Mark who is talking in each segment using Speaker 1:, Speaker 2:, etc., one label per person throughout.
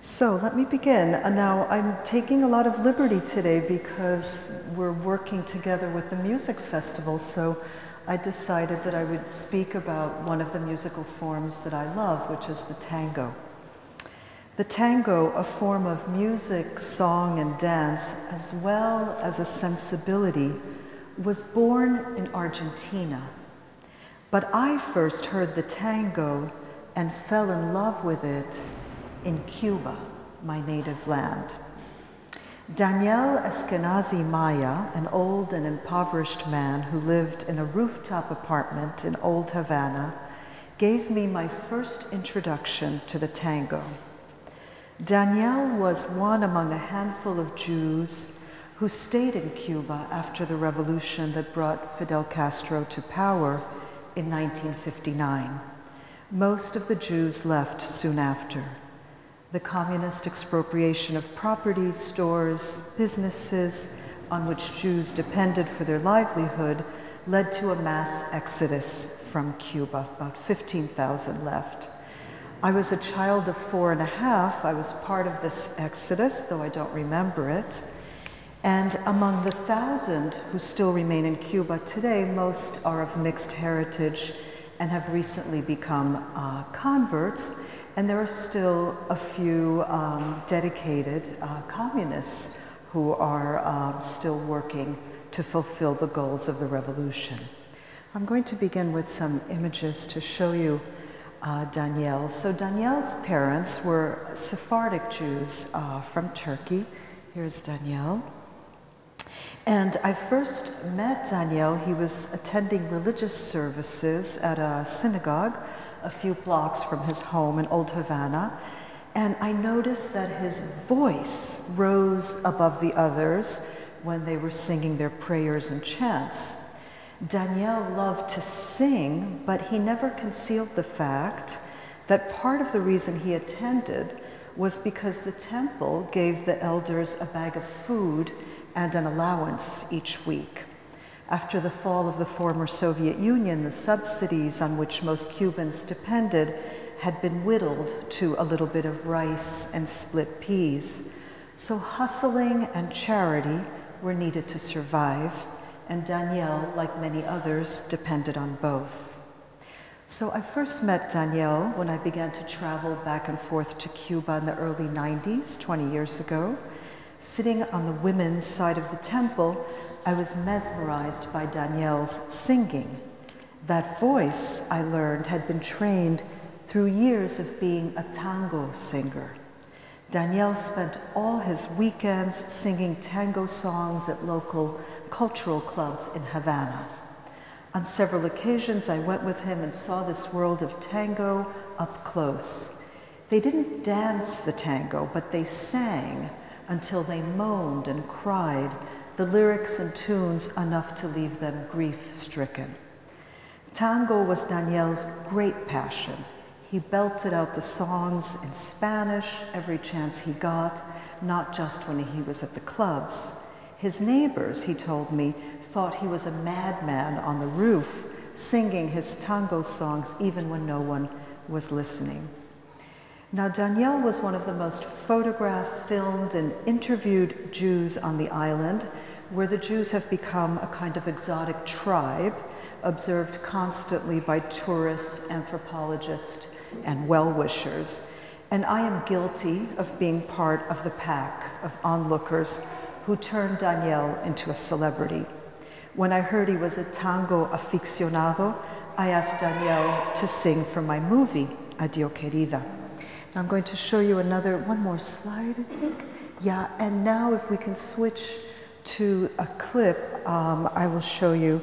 Speaker 1: So let me begin. Now I'm taking a lot of liberty today because we're working together with the music festival, so I decided that I would speak about one of the musical forms that I love, which is the tango. The tango, a form of music, song, and dance, as well as a sensibility, was born in Argentina. But I first heard the tango and fell in love with it in Cuba, my native land. Daniel Eskenazi Maya, an old and impoverished man who lived in a rooftop apartment in Old Havana, gave me my first introduction to the tango. Daniel was one among a handful of Jews who stayed in Cuba after the revolution that brought Fidel Castro to power in 1959. Most of the Jews left soon after. The communist expropriation of property, stores, businesses on which Jews depended for their livelihood led to a mass exodus from Cuba. About 15,000 left. I was a child of 4.5. I was part of this exodus, though I don't remember it. And among the 1,000 who still remain in Cuba today, most are of mixed heritage and have recently become converts. And there are still a few dedicated communists who are still working to fulfill the goals of the revolution. I'm going to begin with some images to show you Daniel. So Daniel's parents were Sephardic Jews from Turkey. Here's Daniel. And I first met Daniel. He was attending religious services at a synagogue a few blocks from his home in Old Havana, and I noticed that his voice rose above the others when they were singing their prayers and chants. Daniel loved to sing, but he never concealed the fact that part of the reason he attended was because the temple gave the elders a bag of food and an allowance each week. After the fall of the former Soviet Union, the subsidies on which most Cubans depended had been whittled to a little bit of rice and split peas. So hustling and charity were needed to survive, and Daniel, like many others, depended on both. So I first met Daniel when I began to travel back and forth to Cuba in the early 90s, 20 years ago. Sitting on the women's side of the temple, I was mesmerized by Daniel's singing. That voice, I learned, had been trained through years of being a tango singer. Daniel spent all his weekends singing tango songs at local cultural clubs in Havana. On several occasions, I went with him and saw this world of tango up close. They didn't dance the tango, but they sang until they moaned and cried, the lyrics and tunes enough to leave them grief-stricken. Tango was Daniel's great passion. He belted out the songs in Spanish every chance he got, not just when he was at the clubs. His neighbors, he told me, thought he was a madman on the roof, singing his tango songs even when no one was listening. Now, Daniel was one of the most photographed, filmed, and interviewed Jews on the island, where the Jews have become a kind of exotic tribe, observed constantly by tourists, anthropologists, and well-wishers. And I am guilty of being part of the pack of onlookers who turned Daniel into a celebrity. When I heard he was a tango aficionado, I asked Daniel to sing for my movie, Adiós Querida. I'm going to show you one more slide, I think. Yeah, and now if we can switch to a clip, I will show you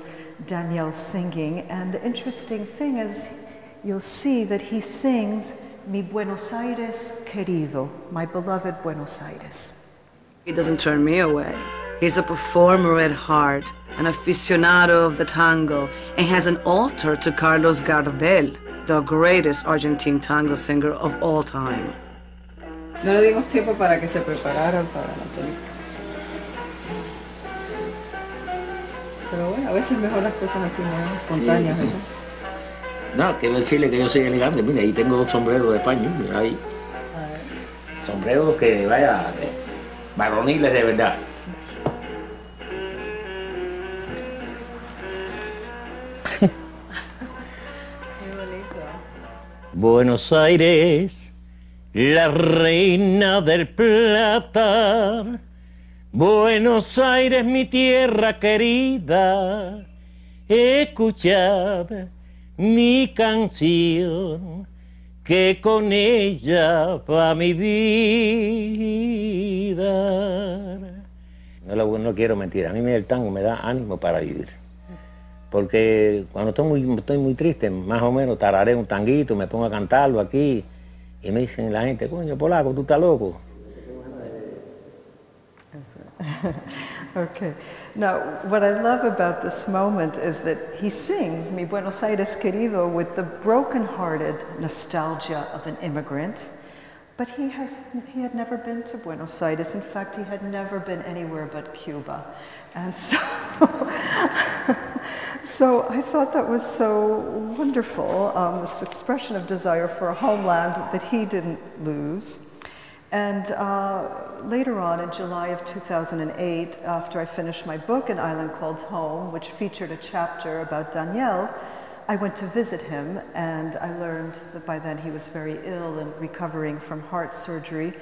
Speaker 1: Daniel singing. And the interesting thing is, you'll see that he sings, Mi Buenos Aires querido, my beloved Buenos Aires.
Speaker 2: He doesn't turn me away. He's a performer at heart, an aficionado of the tango, and has an altar to Carlos Gardel, the greatest Argentine tango singer of all time.
Speaker 3: No le dimos tiempo para que se prepararan para la película. Pero bueno, a veces mejor las cosas así más espontáneas, ¿verdad?
Speaker 4: No, quiero decirle que yo soy elegante. Mira, ahí tengo 2 sombreros de paño, mira ahí. Sombreros que vaya, varoniles de verdad. Buenos Aires, la reina del plata. Buenos Aires, mi tierra querida. Escuchad mi canción, que con ella va mi vida. No quiero mentir, a mí el tango me da ánimo para vivir. Porque cuando estoy muy triste, más o menos tararé un tanguito, me pongo a cantarlo aquí, y me dicen la gente, coño, polaco, tú estás loco.
Speaker 1: Okay. Now, what I love about this moment is that he sings Mi Buenos Aires Querido with the broken-hearted nostalgia of an immigrant, but he had never been to Buenos Aires. In fact, he had never been anywhere but Cuba. And so, so I thought that was so wonderful, this expression of desire for a homeland that he didn't lose. And later on, in July of 2008, after I finished my book, An Island Called Home, which featured a chapter about Daniel, I went to visit him, and I learned that by then he was very ill and recovering from heart surgery,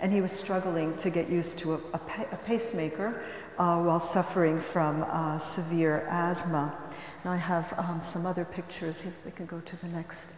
Speaker 1: and he was struggling to get used to a pacemaker while suffering from severe asthma. Now I have some other pictures, if we can go to the next.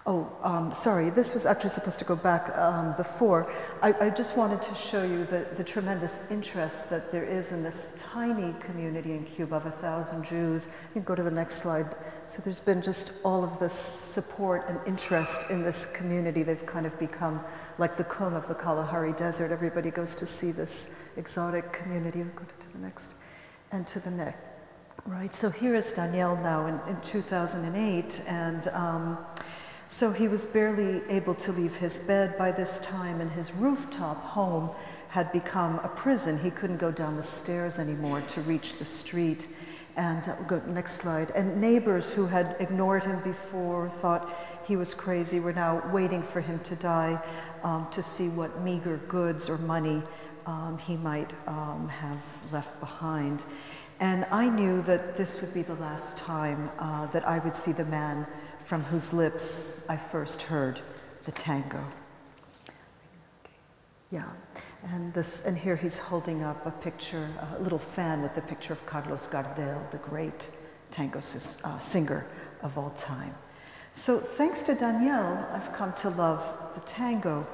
Speaker 1: Oh, sorry, this was actually supposed to go back before. I just wanted to show you the tremendous interest that there is in this tiny community in Cuba of 1,000 Jews. You can go to the next slide. So there's been just all of this support and interest in this community. They've kind of become like the Kung of the Kalahari Desert. Everybody goes to see this exotic community. Go to the next, and to the next. Right, so here is Daniel now in 2008, and so he was barely able to leave his bed by this time, and his rooftop home had become a prison. He couldn't go down the stairs anymore to reach the street. And go next slide. And neighbors who had ignored him before, thought he was crazy, were now waiting for him to die to see what meager goods or money he might have left behind. And I knew that this would be the last time that I would see the man from whose lips I first heard the tango. Yeah, and here he's holding up a picture, a little fan with the picture of Carlos Gardel, the great tango singer of all time. So thanks to Daniel, I've come to love the tango.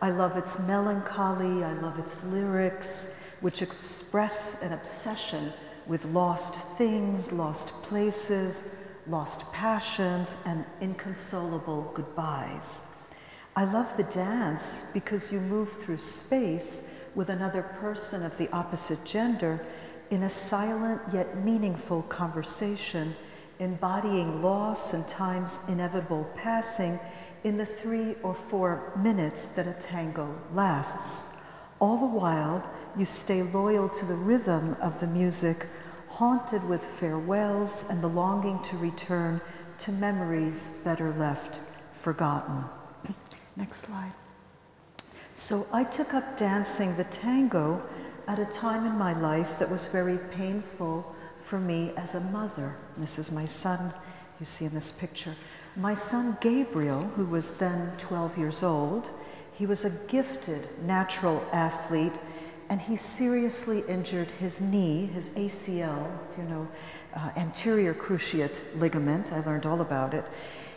Speaker 1: I love its melancholy, I love its lyrics, which express an obsession with lost things, lost places, lost passions, and inconsolable goodbyes. I love the dance because you move through space with another person of the opposite gender in a silent yet meaningful conversation, embodying loss and time's inevitable passing in the 3 or 4 minutes that a tango lasts. All the while, you stay loyal to the rhythm of the music, haunted with farewells and the longing to return to memories better left forgotten. Next slide. So I took up dancing the tango at a time in my life that was very painful for me as a mother. This is my son, you see in this picture. My son Gabriel, who was then 12 years old, he was a gifted natural athlete, and he seriously injured his knee, his ACL, if you know, anterior cruciate ligament. I learned all about it.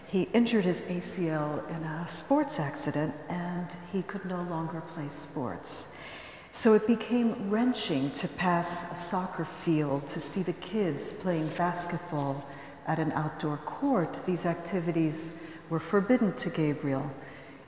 Speaker 1: He injured his ACL in a sports accident, and he could no longer play sports. So it became wrenching to pass a soccer field, to see the kids playing basketball at an outdoor court. These activities were forbidden to Gabriel.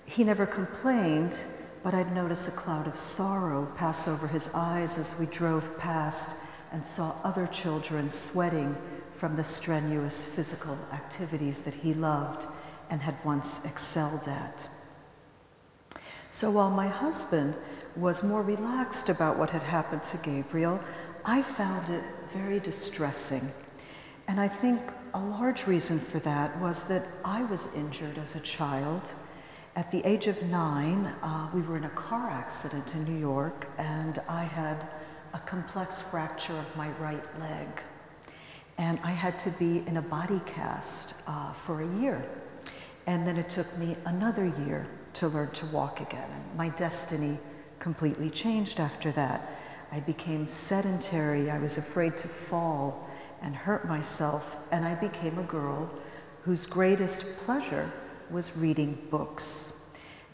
Speaker 1: He never complained, but I'd notice a cloud of sorrow pass over his eyes as we drove past and saw other children sweating from the strenuous physical activities that he loved and had once excelled at. So while my husband was more relaxed about what had happened to Gabriel, I found it very distressing. And I think a large reason for that was that I was injured as a child, At the age of 9, we were in a car accident in New York, and I had a complex fracture of my right leg. And I had to be in a body cast for a year. And then it took me another year to learn to walk again. And my destiny completely changed after that. I became sedentary, I was afraid to fall and hurt myself, and I became a girl whose greatest pleasure was reading books.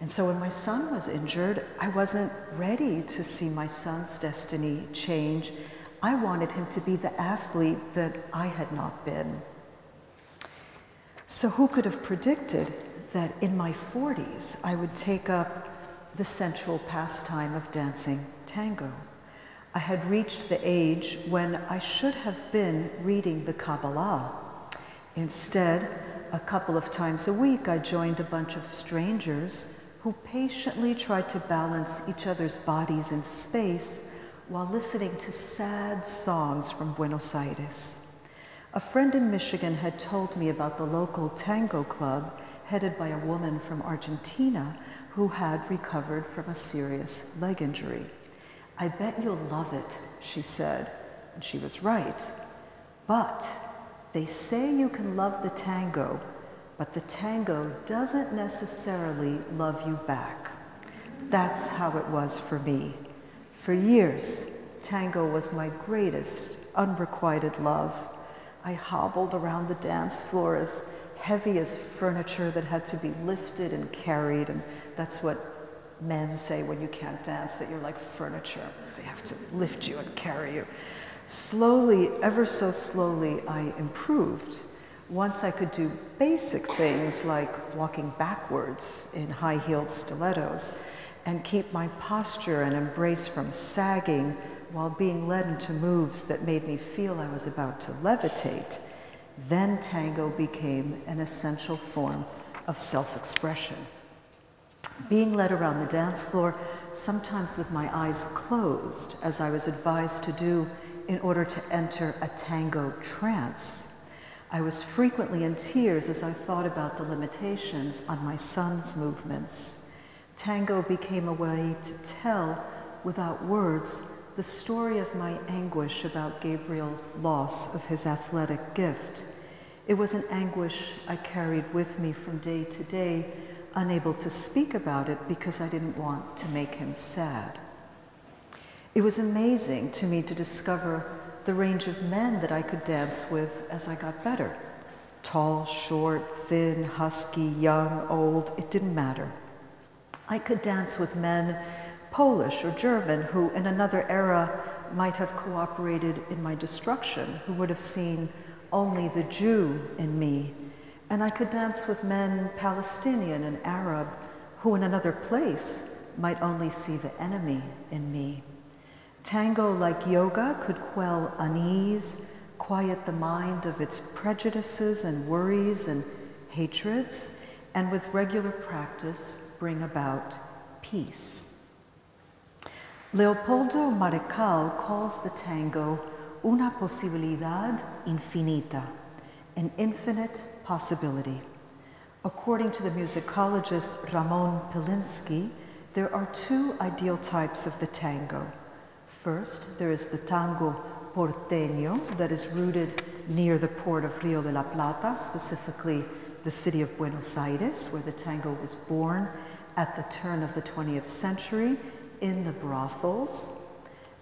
Speaker 1: And so when my son was injured, I wasn't ready to see my son's destiny change. I wanted him to be the athlete that I had not been. So who could have predicted that in my 40s, I would take up the sensual pastime of dancing tango? I had reached the age when I should have been reading the Kabbalah. Instead, a couple of times a week, I joined a bunch of strangers who patiently tried to balance each other's bodies in space while listening to sad songs from Buenos Aires. A friend in Michigan had told me about the local tango club headed by a woman from Argentina who had recovered from a serious leg injury. "I bet you'll love it," she said, and she was right. "But they say you can love the tango, but the tango doesn't necessarily love you back." That's how it was for me. For years, tango was my greatest unrequited love. I hobbled around the dance floor as heavy as furniture that had to be lifted and carried, and that's what men say when you can't dance, that you're like furniture. They have to lift you and carry you. Slowly, ever so slowly, I improved. Once I could do basic things like walking backwards in high-heeled stilettos and keep my posture and embrace from sagging while being led into moves that made me feel I was about to levitate. Then tango became an essential form of self-expression. Being led around the dance floor, sometimes with my eyes closed, as I was advised to do in order to enter a tango trance. I was frequently in tears as I thought about the limitations on my son's movements. Tango became a way to tell, without words, the story of my anguish about Gabriel's loss of his athletic gift. It was an anguish I carried with me from day to day, unable to speak about it because I didn't want to make him sad. It was amazing to me to discover the range of men that I could dance with as I got better. Tall, short, thin, husky, young, old, it didn't matter. I could dance with men, Polish or German, who in another era might have cooperated in my destruction, who would have seen only the Jew in me. And I could dance with men, Palestinian and Arab, who in another place might only see the enemy in me. Tango, like yoga, could quell unease, quiet the mind of its prejudices and worries and hatreds, and with regular practice, bring about peace. Leopoldo Marechal calls the tango una posibilidad infinita, an infinite possibility. According to the musicologist Ramon Pilinski, there are two ideal types of the tango. First, there is the tango porteño that is rooted near the port of Rio de la Plata, specifically the city of Buenos Aires, where the tango was born at the turn of the 20th century in the brothels.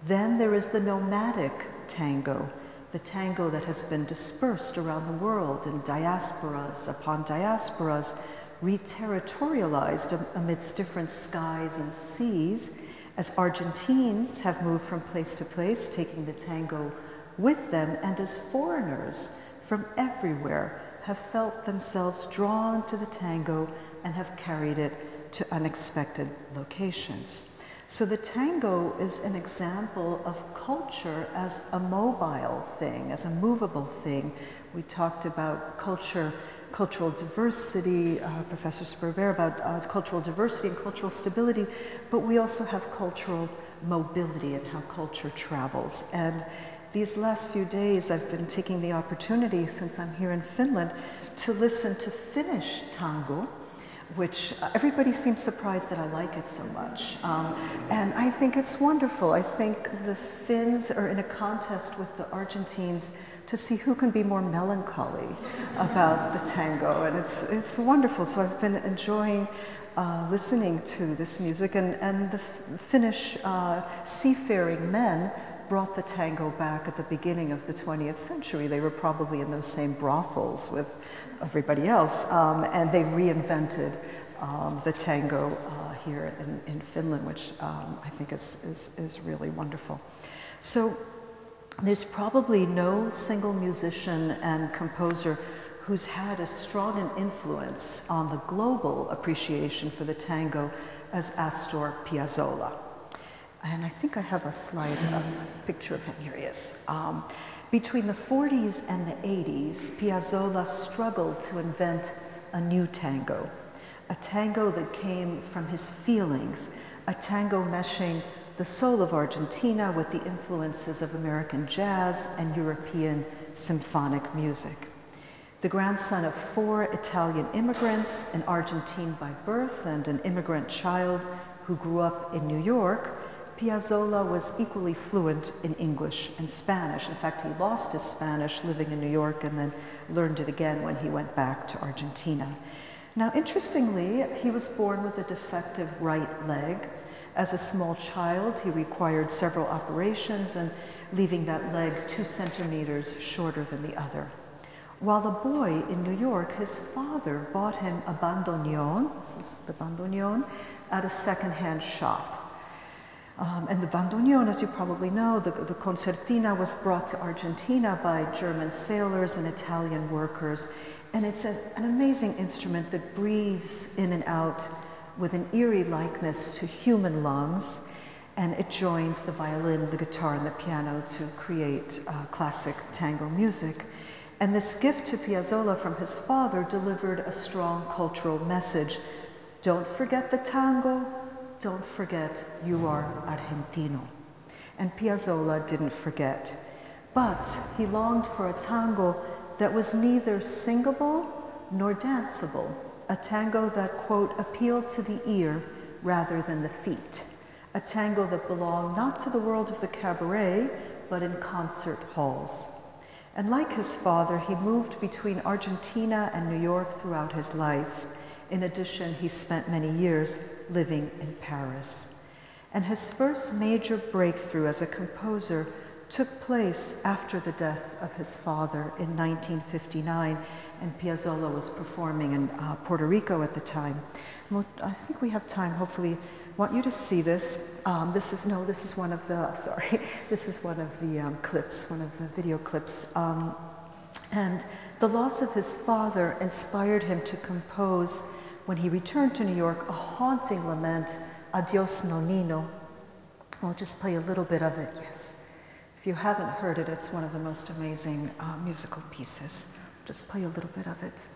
Speaker 1: Then there is the nomadic tango, the tango that has been dispersed around the world in diasporas upon diasporas, re-territorialized amidst different skies and seas, as Argentines have moved from place to place, taking the tango with them, and as foreigners from everywhere have felt themselves drawn to the tango and have carried it to unexpected locations. So the tango is an example of culture as a mobile thing, as a movable thing. We talked about cultural diversity, Professor Sperber, about cultural diversity and cultural stability, but we also have cultural mobility and how culture travels. And these last few days, I've been taking the opportunity, since I'm here in Finland, to listen to Finnish tango, which everybody seems surprised that I like it so much. And I think it's wonderful. I think the Finns are in a contest with the Argentines to see who can be more melancholy about the tango, and it's wonderful. So I've been enjoying listening to this music, and the Finnish seafaring men brought the tango back at the beginning of the 20th century. They were probably in those same brothels with everybody else, and they reinvented the tango here in Finland, which I think is really wonderful. So there's probably no single musician and composer who's had as strong an influence on the global appreciation for the tango as Astor Piazzolla. And I think I have a slide, a picture of him. Here he is. Between the 40s and the 80s, Piazzolla struggled to invent a new tango, a tango that came from his feelings, a tango meshing the soul of Argentina with the influences of American jazz and European symphonic music. The grandson of 4 Italian immigrants, an Argentine by birth and an immigrant child who grew up in New York, Piazzolla was equally fluent in English and Spanish. In fact, he lost his Spanish living in New York and then learned it again when he went back to Argentina. Now, interestingly, he was born with a defective right leg. As a small child, he required several operations and leaving that leg 2 centimeters shorter than the other. While a boy in New York, his father bought him a bandoneon, this is the bandoneon, at a secondhand shop. And the bandoneon, as you probably know, the concertina was brought to Argentina by German sailors and Italian workers. And it's an amazing instrument that breathes in and out with an eerie likeness to human lungs. And it joins the violin, the guitar, and the piano to create classic tango music. And this gift to Piazzolla from his father delivered a strong cultural message. Don't forget the tango. Don't forget you are Argentino. And Piazzolla didn't forget. But he longed for a tango that was neither singable nor danceable, a tango that, quote, appealed to the ear rather than the feet, a tango that belonged not to the world of the cabaret, but in concert halls. And like his father, he moved between Argentina and New York throughout his life. In addition, he spent many years living in Paris. And his first major breakthrough as a composer took place after the death of his father in 1959, and Piazzolla was performing in Puerto Rico at the time. Well, I think we have time, hopefully. I want you to see this. This is one of the clips, one of the video clips. And the loss of his father inspired him to compose, when he returned to New York, a haunting lament, Adios Nonino. I'll just play a little bit of it, yes. If you haven't heard it, it's one of the most amazing musical pieces. Just play a little bit of it.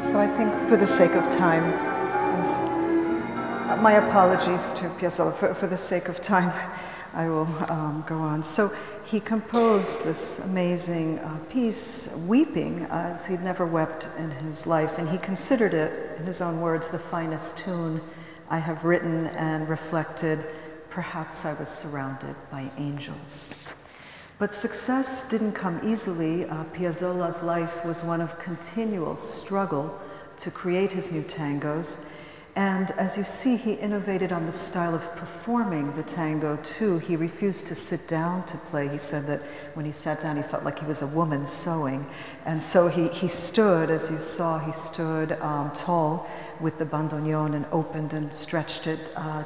Speaker 1: So I think for the sake of time, my apologies to Piazzolla, for the sake of time, I will go on. So he composed this amazing piece, weeping, as he'd never wept in his life, and he considered it, in his own words, the finest tune I have written, and reflected, perhaps I was surrounded by angels. But success didn't come easily. Piazzolla's life was one of continual struggle to create his new tangos. And as you see, he innovated on the style of performing the tango too. He refused to sit down to play. He said that when he sat down, he felt like he was a woman sewing. And so he stood, as you saw, he stood tall with the bandoneon and opened and stretched it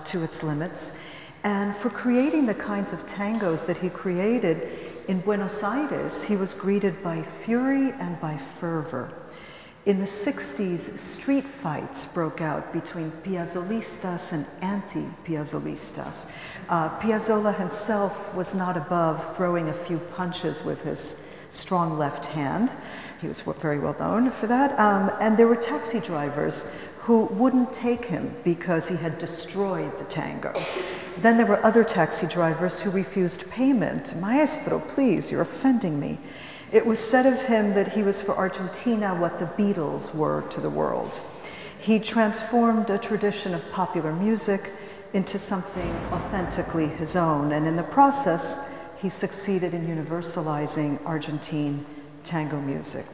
Speaker 1: to its limits. And for creating the kinds of tangos that he created in Buenos Aires, he was greeted by fury and by fervor. In the 60s, street fights broke out between Piazzolistas and anti-Piazzolistas. Piazzolla himself was not above throwing a few punches with his strong left hand. He was very well known for that. And there were taxi drivers who wouldn't take him because he had destroyed the tango. Then there were other taxi drivers who refused payment. Maestro, please, you're offending me. It was said of him that he was for Argentina what the Beatles were to the world. He transformed a tradition of popular music into something authentically his own, and in the process, he succeeded in universalizing Argentine tango music.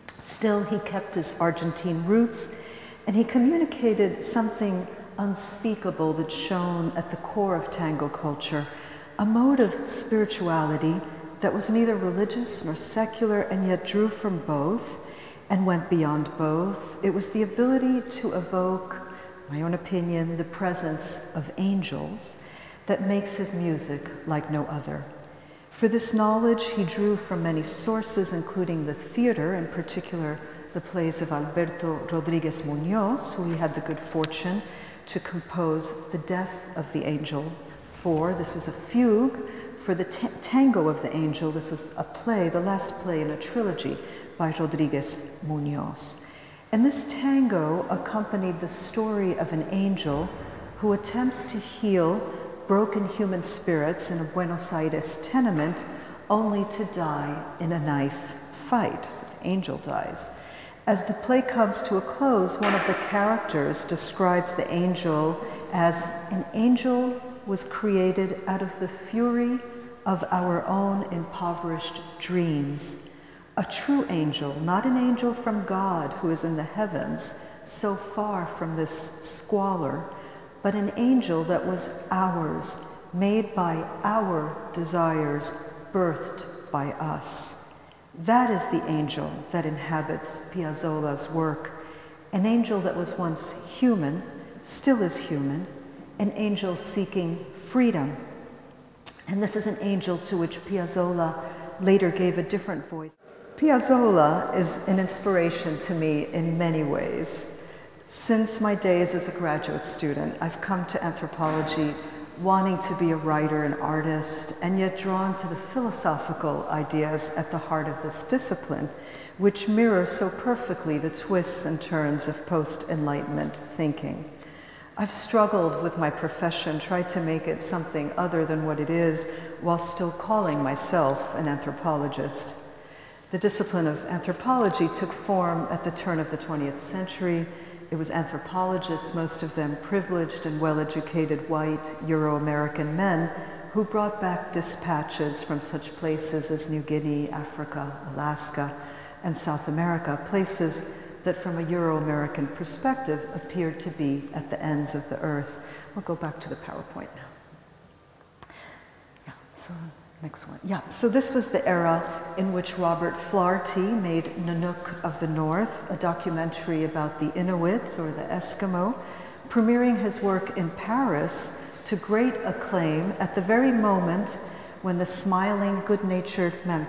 Speaker 1: Still, he kept his Argentine roots, and he communicated something unspeakable that shone at the core of tango culture, a mode of spirituality that was neither religious nor secular and yet drew from both and went beyond both. It was the ability to evoke, my own opinion, the presence of angels that makes his music like no other. For this knowledge, he drew from many sources, including the theater, in particular the plays of Alberto Rodriguez Muñoz, who he had the good fortune to compose The Death of the Angel for. This was a fugue for the Tango of the Angel. This was a play, the last play in a trilogy by Rodriguez Muñoz. And this tango accompanied the story of an angel who attempts to heal broken human spirits in a Buenos Aires tenement, only to die in a knife fight. So the angel dies. As the play comes to a close, one of the characters describes the angel as an angel was created out of the fury of our own impoverished dreams. A true angel, not an angel from God who is in the heavens, so far from this squalor, but an angel that was ours, made by our desires, birthed by us. That is the angel that inhabits Piazzolla's work, an angel that was once human, still is human, an angel seeking freedom. And this is an angel to which Piazzolla later gave a different voice. Piazzolla is an inspiration to me in many ways. Since my days as a graduate student, I've come to anthropology wanting to be a writer and artist, and yet drawn to the philosophical ideas at the heart of this discipline, which mirror so perfectly the twists and turns of post-Enlightenment thinking. I've struggled with my profession, tried to make it something other than what it is, while still calling myself an anthropologist. The discipline of anthropology took form at the turn of the 20th century. It was anthropologists, most of them privileged and well-educated white Euro-American men, who brought back dispatches from such places as New Guinea, Africa, Alaska, and South America, places that from a Euro-American perspective appeared to be at the ends of the earth. We'll go back to the PowerPoint now. Yeah, so next one. Yeah, so this was the era in which Robert Flaherty made Nanook of the North, a documentary about the Inuit or the Eskimo, premiering his work in Paris to great acclaim at the very moment when the smiling, good-natured man,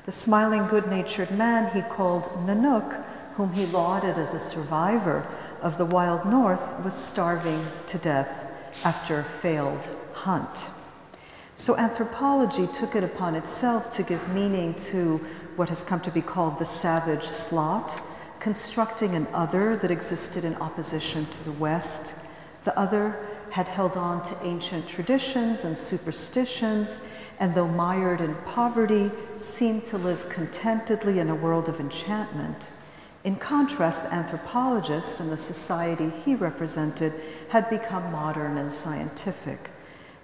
Speaker 1: the smiling, good-natured man he called Nanook, whom he lauded as a survivor of the wild north, was starving to death after a failed hunt. So anthropology took it upon itself to give meaning to what has come to be called the savage slot, constructing an other that existed in opposition to the West. The other had held on to ancient traditions and superstitions, and though mired in poverty, seemed to live contentedly in a world of enchantment. In contrast, the anthropologist and the society he represented had become modern and scientific.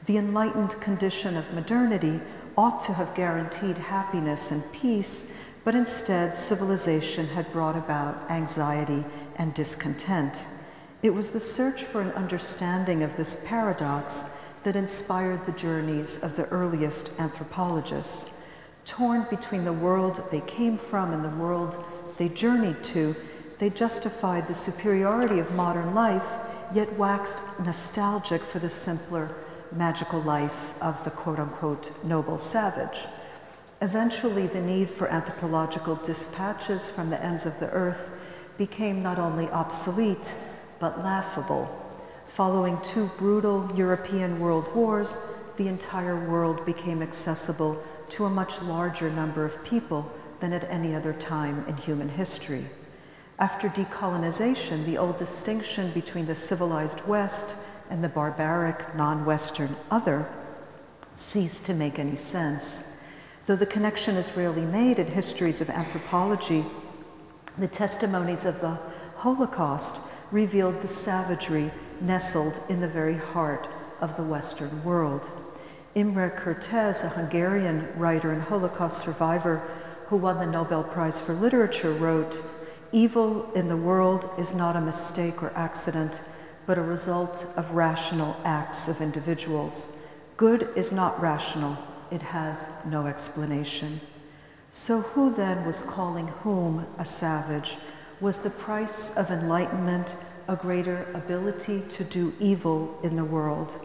Speaker 1: The enlightened condition of modernity ought to have guaranteed happiness and peace, but instead civilization had brought about anxiety and discontent. It was the search for an understanding of this paradox that inspired the journeys of the earliest anthropologists. Torn between the world they came from and the world they journeyed to, they justified the superiority of modern life, yet waxed nostalgic for the simpler, magical life of the quote-unquote noble savage. Eventually, the need for anthropological dispatches from the ends of the earth became not only obsolete, but laughable. Following two brutal European world wars, the entire world became accessible to a much larger number of people than at any other time in human history. After decolonization, the old distinction between the civilized West and the barbaric, non-Western other ceased to make any sense. Though the connection is rarely made in histories of anthropology, the testimonies of the Holocaust revealed the savagery nestled in the very heart of the Western world. Imre Kertész, a Hungarian writer and Holocaust survivor who won the Nobel Prize for Literature, wrote, "Evil in the world is not a mistake or accident, but a result of rational acts of individuals. Good is not rational, it has no explanation." So who then was calling whom a savage? Was the price of enlightenment a greater ability to do evil in the world?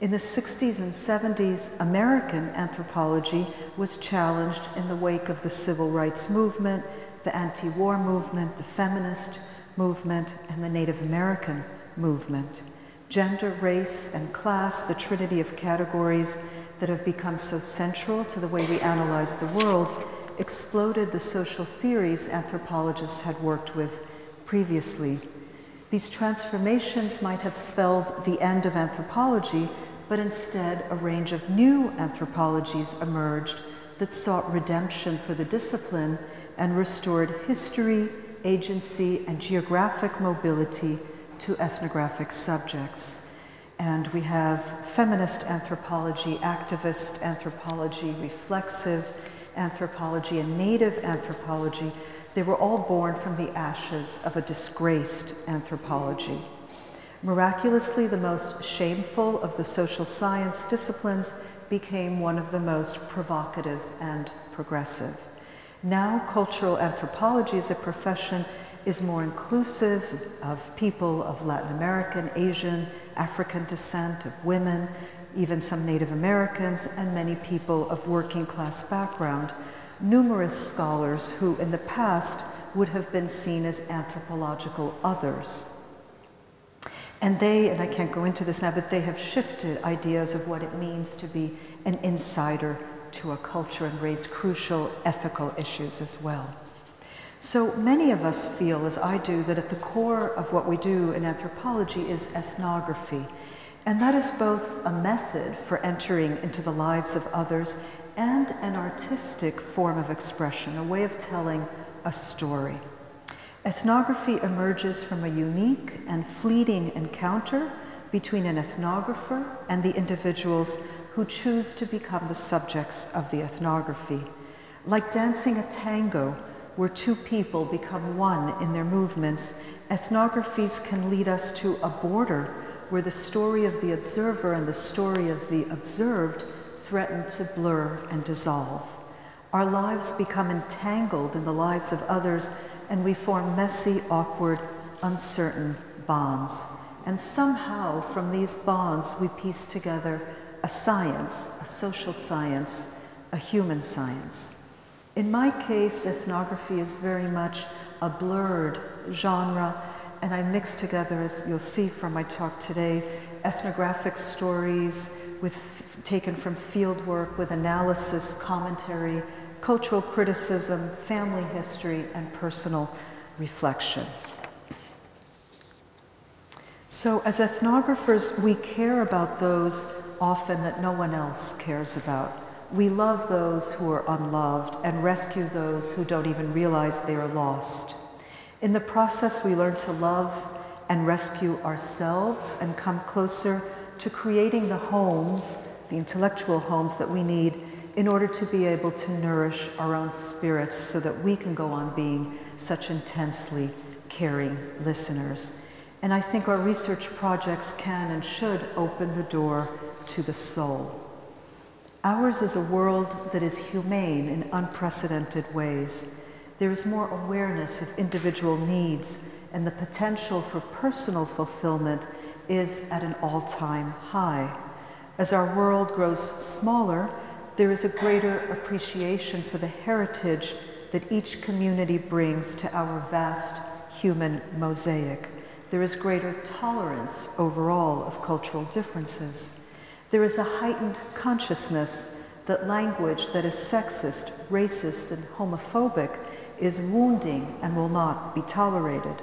Speaker 1: In the 60s and 70s, American anthropology was challenged in the wake of the civil rights movement, the anti-war movement, the feminist movement, and the Native American movement. Gender, race, and class, the trinity of categories that have become so central to the way we analyze the world, exploded the social theories anthropologists had worked with previously. These transformations might have spelled the end of anthropology, but instead a range of new anthropologies emerged that sought redemption for the discipline and restored history, agency, and geographic mobility to ethnographic subjects. And we have feminist anthropology, activist anthropology, reflexive anthropology, and native anthropology. They were all born from the ashes of a disgraced anthropology. Miraculously, the most shameful of the social science disciplines became one of the most provocative and progressive. Now, cultural anthropology as a profession is more inclusive of people of Latin American, Asian, African descent, of women, even some Native Americans, and many people of working class background. Numerous scholars who in the past would have been seen as anthropological others. And I can't go into this now, but they have shifted ideas of what it means to be an insider to a culture and raised crucial ethical issues as well. So many of us feel, as I do, that at the core of what we do in anthropology is ethnography. And that is both a method for entering into the lives of others and an artistic form of expression, a way of telling a story. Ethnography emerges from a unique and fleeting encounter between an ethnographer and the individuals who choose to become the subjects of the ethnography. Like dancing a tango, where two people become one in their movements, ethnographies can lead us to a border where the story of the observer and the story of the observed threaten to blur and dissolve. Our lives become entangled in the lives of others, and we form messy, awkward, uncertain bonds. And somehow, from these bonds, we piece together a science, a social science, a human science. In my case, ethnography is very much a blurred genre, and I mix together, as you'll see from my talk today, ethnographic stories taken from field work with analysis, commentary, cultural criticism, family history, and personal reflection. So as ethnographers, we care about those often that no one else cares about. We love those who are unloved and rescue those who don't even realize they are lost. In the process, we learn to love and rescue ourselves and come closer to creating the homes, the intellectual homes that we need in order to be able to nourish our own spirits so that we can go on being such intensely caring listeners. And I think our research projects can and should open the door to the soul. Ours is a world that is humane in unprecedented ways. There is more awareness of individual needs, and the potential for personal fulfillment is at an all-time high. As our world grows smaller, there is a greater appreciation for the heritage that each community brings to our vast human mosaic. There is greater tolerance overall of cultural differences. There is a heightened consciousness that language that is sexist, racist, and homophobic is wounding and will not be tolerated.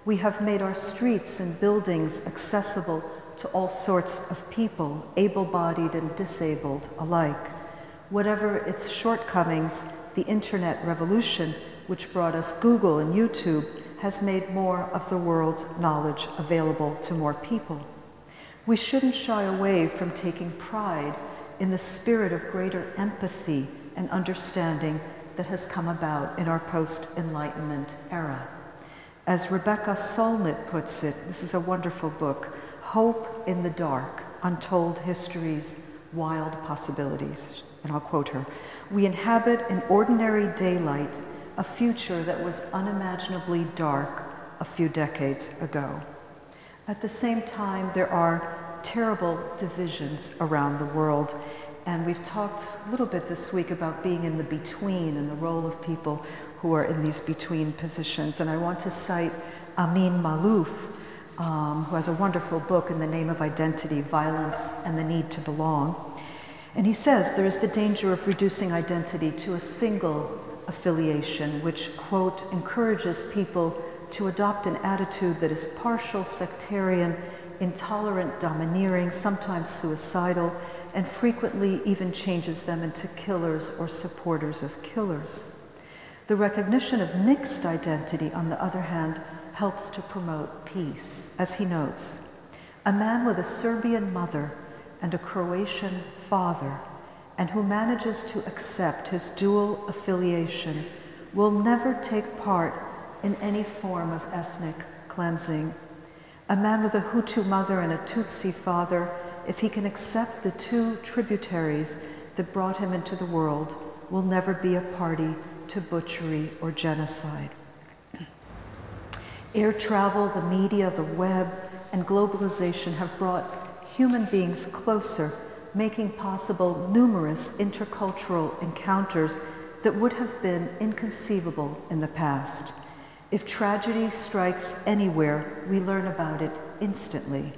Speaker 1: We have made our streets and buildings accessible to all sorts of people, able-bodied and disabled alike. Whatever its shortcomings, the internet revolution, which brought us Google and YouTube, has made more of the world's knowledge available to more people. We shouldn't shy away from taking pride in the spirit of greater empathy and understanding that has come about in our post-Enlightenment era. As Rebecca Solnit puts it, this is a wonderful book, Hope in the Dark, Untold Histories, Wild Possibilities. And I'll quote her, "We inhabit in ordinary daylight a future that was unimaginably dark a few decades ago." At the same time, there are terrible divisions around the world, and we've talked a little bit this week about being in the between and the role of people who are in these between positions. And I want to cite Amin Maalouf, who has a wonderful book, In the Name of Identity, Violence and the Need to Belong. And he says there is the danger of reducing identity to a single affiliation, which, quote, encourages people to adopt an attitude that is partial, sectarian, intolerant, domineering, sometimes suicidal, and frequently even changes them into killers or supporters of killers. The recognition of mixed identity, on the other hand, helps to promote peace. As he notes, a man with a Serbian mother and a Croatian father, and who manages to accept his dual affiliation, will never take part in any form of ethnic cleansing. A man with a Hutu mother and a Tutsi father, if he can accept the two tributaries that brought him into the world, will never be a party to butchery or genocide. Air travel, the media, the web, and globalization have brought human beings closer, making possible numerous intercultural encounters that would have been inconceivable in the past. If tragedy strikes anywhere, we learn about it instantly.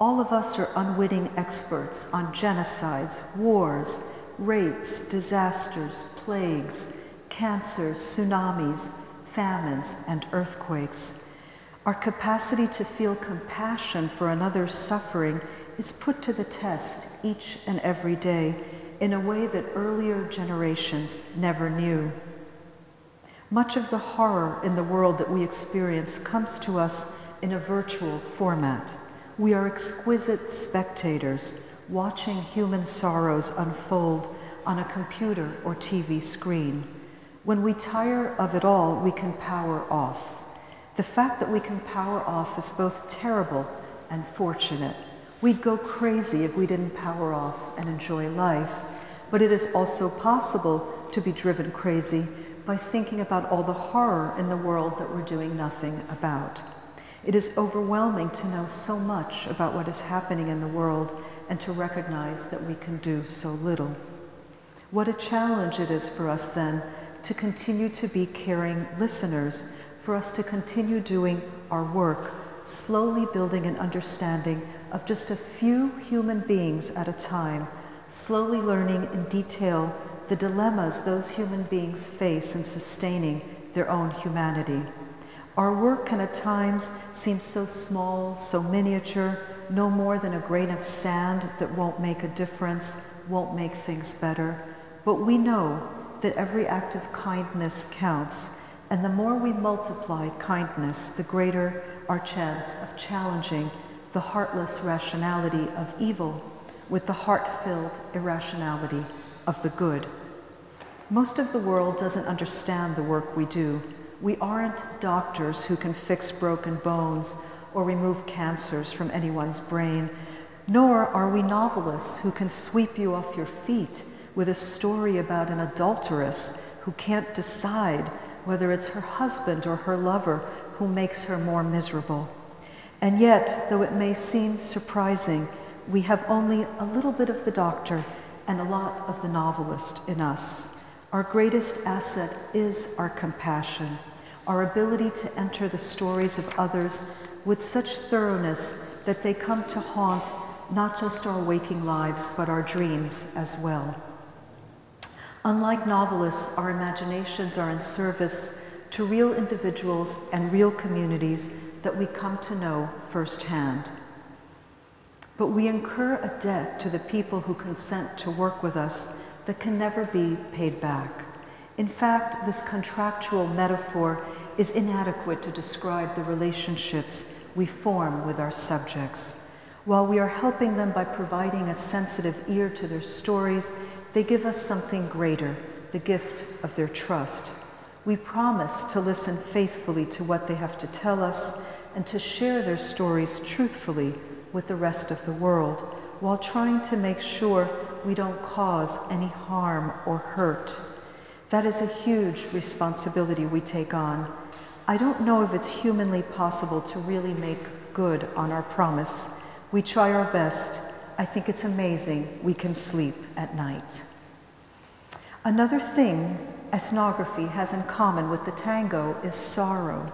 Speaker 1: All of us are unwitting experts on genocides, wars, rapes, disasters, plagues, cancers, tsunamis, famines, and earthquakes. Our capacity to feel compassion for another's suffering is put to the test each and every day in a way that earlier generations never knew. Much of the horror in the world that we experience comes to us in a virtual format. We are exquisite spectators watching human sorrows unfold on a computer or TV screen. When we tire of it all, we can power off. The fact that we can power off is both terrible and fortunate. We'd go crazy if we didn't power off and enjoy life, but it is also possible to be driven crazy by thinking about all the horror in the world that we're doing nothing about. It is overwhelming to know so much about what is happening in the world and to recognize that we can do so little. What a challenge it is for us then to continue to be caring listeners, for us to continue doing our work, slowly building an understanding of just a few human beings at a time, slowly learning in detail the dilemmas those human beings face in sustaining their own humanity. Our work can at times seem so small, so miniature, no more than a grain of sand that won't make a difference, won't make things better. But we know that every act of kindness counts, and the more we multiply kindness, the greater our chance of challenging the heartless rationality of evil with the heart-filled irrationality of the good. Most of the world doesn't understand the work we do. We aren't doctors who can fix broken bones or remove cancers from anyone's brain, nor are we novelists who can sweep you off your feet with a story about an adulteress who can't decide whether it's her husband or her lover who makes her more miserable. And yet, though it may seem surprising, we have only a little bit of the doctor and a lot of the novelist in us. Our greatest asset is our compassion, our ability to enter the stories of others with such thoroughness that they come to haunt not just our waking lives, but our dreams as well. Unlike novelists, our imaginations are in service to real individuals and real communities that we come to know firsthand. But we incur a debt to the people who consent to work with us that can never be paid back. In fact, this contractual metaphor is inadequate to describe the relationships we form with our subjects. While we are helping them by providing a sensitive ear to their stories, they give us something greater, the gift of their trust. We promise to listen faithfully to what they have to tell us and to share their stories truthfully with the rest of the world, while trying to make sure we don't cause any harm or hurt. That is a huge responsibility we take on. I don't know if it's humanly possible to really make good on our promise. We try our best. I think it's amazing we can sleep at night. Another thing ethnography has in common with the tango is sorrow.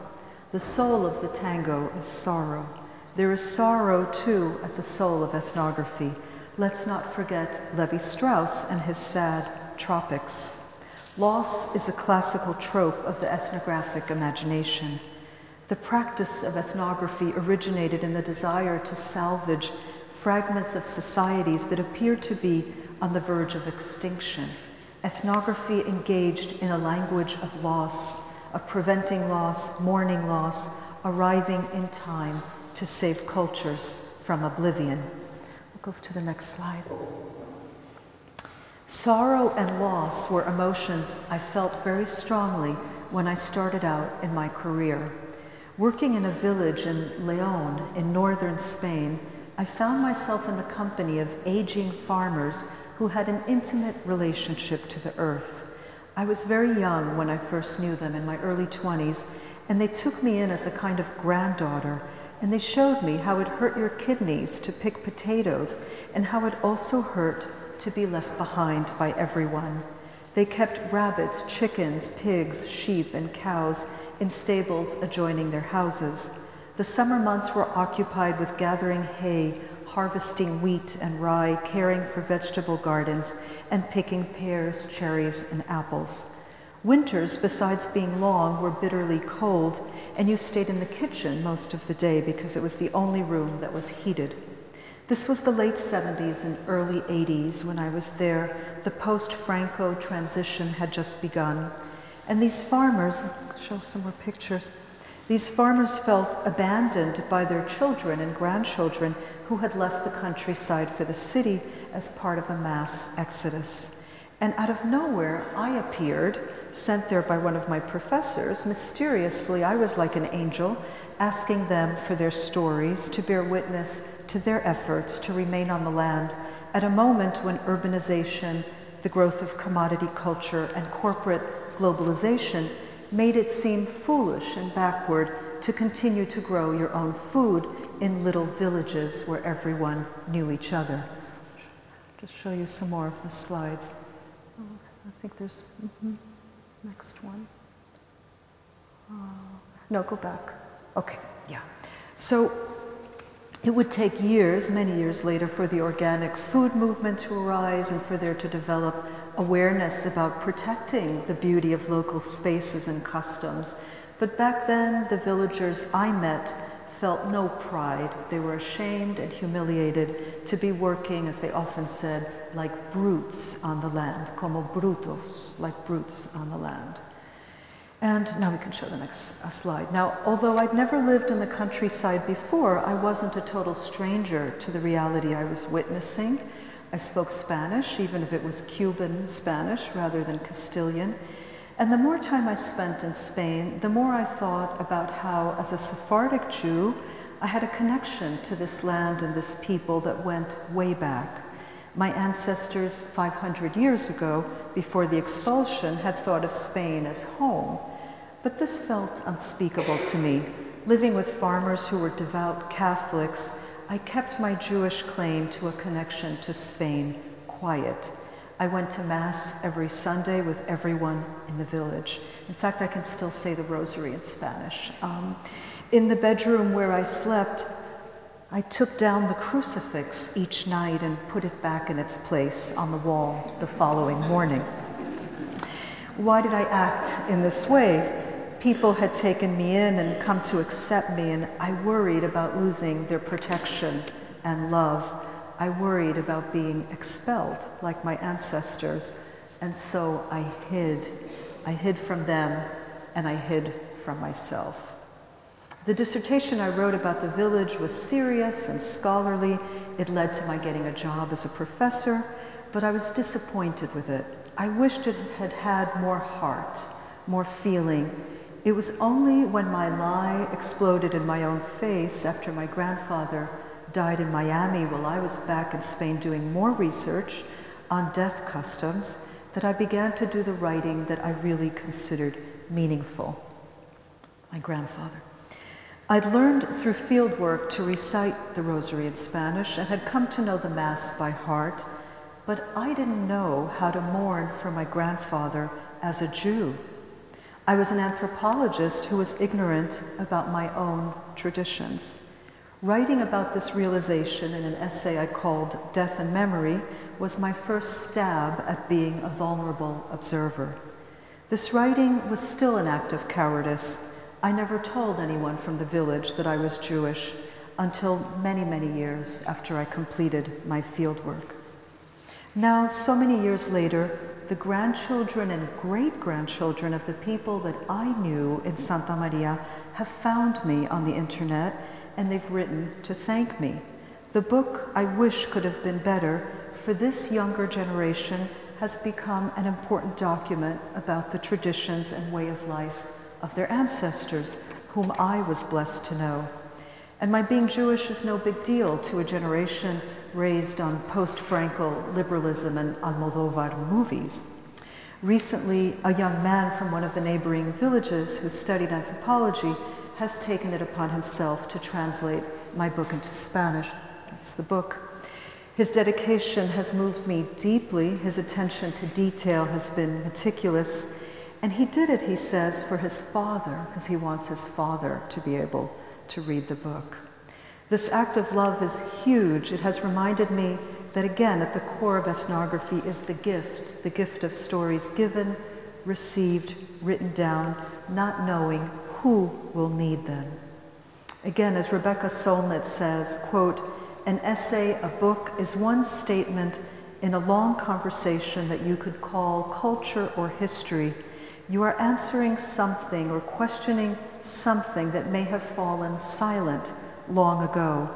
Speaker 1: The soul of the tango is sorrow. There is sorrow, too, at the soul of ethnography. Let's not forget Levi-Strauss and his sad Tropics. Loss is a classical trope of the ethnographic imagination. The practice of ethnography originated in the desire to salvage fragments of societies that appear to be on the verge of extinction. Ethnography engaged in a language of loss, of preventing loss, mourning loss, arriving in time to save cultures from oblivion. We'll go to the next slide. Sorrow and loss were emotions I felt very strongly when I started out in my career. Working in a village in León, in northern Spain, I found myself in the company of aging farmers who had an intimate relationship to the earth. I was very young when I first knew them, in my early 20s, and they took me in as a kind of granddaughter, and they showed me how it hurt your kidneys to pick potatoes, and how it also hurt to be left behind by everyone. They kept rabbits, chickens, pigs, sheep, and cows in stables adjoining their houses. The summer months were occupied with gathering hay, harvesting wheat and rye, caring for vegetable gardens, and picking pears, cherries, and apples. Winters, besides being long, were bitterly cold, and you stayed in the kitchen most of the day because it was the only room that was heated. This was the late 70s and early 80s when I was there. The post-Franco transition had just begun. And these farmers, I'll show some more pictures, these farmers felt abandoned by their children and grandchildren who had left the countryside for the city as part of a mass exodus. And out of nowhere, I appeared, sent there by one of my professors. Mysteriously, I was like an angel, asking them for their stories, to bear witness to their efforts to remain on the land at a moment when urbanization, the growth of commodity culture, and corporate globalization made it seem foolish and backward to continue to grow your own food in little villages where everyone knew each other. Just show you some more of the slides. Oh, I think there's, next one. No, go back. Okay, yeah. So it would take years, many years later, for the organic food movement to arise and for there to develop awareness about protecting the beauty of local spaces and customs. But back then, the villagers I met felt no pride. They were ashamed and humiliated to be working, as they often said, like brutes on the land, como brutos, like brutes on the land. And now we can show the next slide. Now, although I'd never lived in the countryside before, I wasn't a total stranger to the reality I was witnessing. I spoke Spanish, even if it was Cuban Spanish rather than Castilian. And the more time I spent in Spain, the more I thought about how, as a Sephardic Jew, I had a connection to this land and this people that went way back. My ancestors 500 years ago, before the expulsion, had thought of Spain as home. But this felt unspeakable to me. Living with farmers who were devout Catholics, I kept my Jewish claim to a connection to Spain quiet. I went to Mass every Sunday with everyone in the village. In fact, I can still say the rosary in Spanish. In the bedroom where I slept, I took down the crucifix each night and put it back in its place on the wall the following morning. Why did I act in this way? People had taken me in and come to accept me, and I worried about losing their protection and love. I worried about being expelled like my ancestors, and so I hid. I hid from them, and I hid from myself. The dissertation I wrote about the village was serious and scholarly. It led to my getting a job as a professor, but I was disappointed with it. I wished it had had more heart, more feeling. It was only when my lie exploded in my own face after my grandfather died in Miami while I was back in Spain doing more research on death customs that I began to do the writing that I really considered meaningful. My grandfather. I'd learned through field work to recite the rosary in Spanish and had come to know the Mass by heart, but I didn't know how to mourn for my grandfather as a Jew. I was an anthropologist who was ignorant about my own traditions. Writing about this realization in an essay I called Death and Memory was my first stab at being a vulnerable observer. This writing was still an act of cowardice. I never told anyone from the village that I was Jewish until many, many years after I completed my fieldwork. Now, so many years later, the grandchildren and great-grandchildren of the people that I knew in Santa Maria have found me on the internet, and they've written to thank me. The book I wish could have been better for this younger generation has become an important document about the traditions and way of life of their ancestors, whom I was blessed to know. And my being Jewish is no big deal to a generation raised on post-Franco liberalism and Almodovar movies. Recently, a young man from one of the neighboring villages who studied anthropology has taken it upon himself to translate my book into Spanish. That's the book. His dedication has moved me deeply. His attention to detail has been meticulous. And he did it, he says, for his father, because he wants his father to be able to read the book. This act of love is huge. It has reminded me that, again, at the core of ethnography is the gift of stories given, received, written down, not knowing who will need them. Again, as Rebecca Solnit says, quote, an essay, a book, is one statement in a long conversation that you could call culture or history. You are answering something or questioning something that may have fallen silent long ago,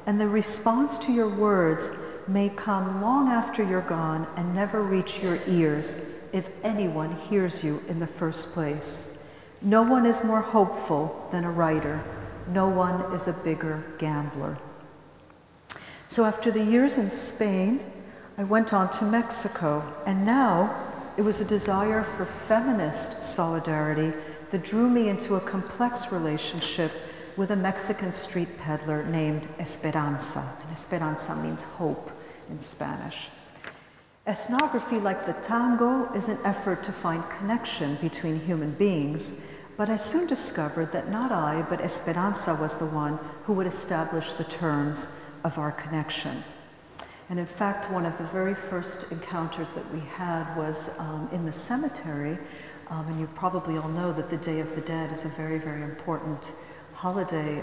Speaker 1: and the response to your words may come long after you're gone and never reach your ears if anyone hears you in the first place. No one is more hopeful than a writer. No one is a bigger gambler. So after the years in Spain, I went on to Mexico, and now it was a desire for feminist solidarity that drew me into a complex relationship with a Mexican street peddler named Esperanza. And Esperanza means hope in Spanish. Ethnography, like the tango, is an effort to find connection between human beings, but I soon discovered that not I, but Esperanza was the one who would establish the terms of our connection. And in fact, one of the very first encounters that we had was in the cemetery. And you probably all know that the Day of the Dead is a very, very important holiday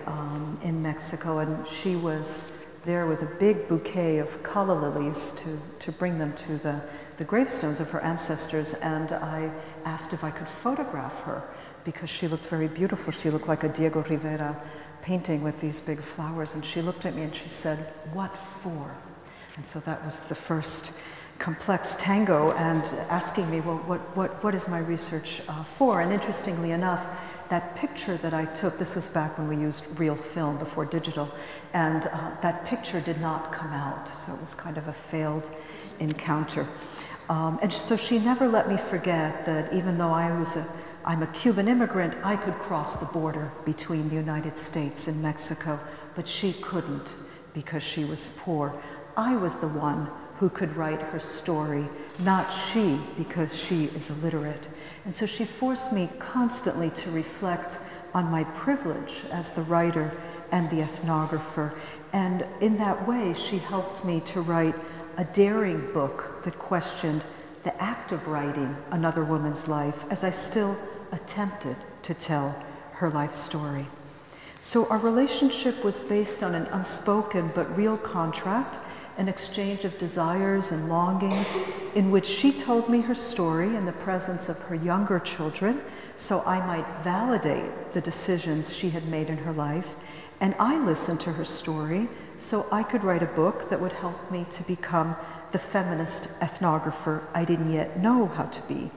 Speaker 1: in Mexico, and she was there with a big bouquet of calla lilies to bring them to the gravestones of her ancestors, and I asked if I could photograph her because she looked very beautiful. She looked like a Diego Rivera painting with these big flowers, and she looked at me and she said, "What for?" And so that was the first complex tango, and asking me, well, what is my research for? And interestingly enough, that picture that I took, this was back when we used real film before digital, and that picture did not come out, so it was kind of a failed encounter. And so she never let me forget that even though I'm a Cuban immigrant, I could cross the border between the United States and Mexico, but she couldn't because she was poor. I was the one who could write her story, not she, because she is illiterate. And so she forced me constantly to reflect on my privilege as the writer and the ethnographer. And in that way, she helped me to write a daring book that questioned the act of writing another woman's life, as I still attempted to tell her life story. So our relationship was based on an unspoken but real contract, an exchange of desires and longings in which she told me her story in the presence of her younger children so I might validate the decisions she had made in her life, and I listened to her story so I could write a book that would help me to become the feminist ethnographer I didn't yet know how to be.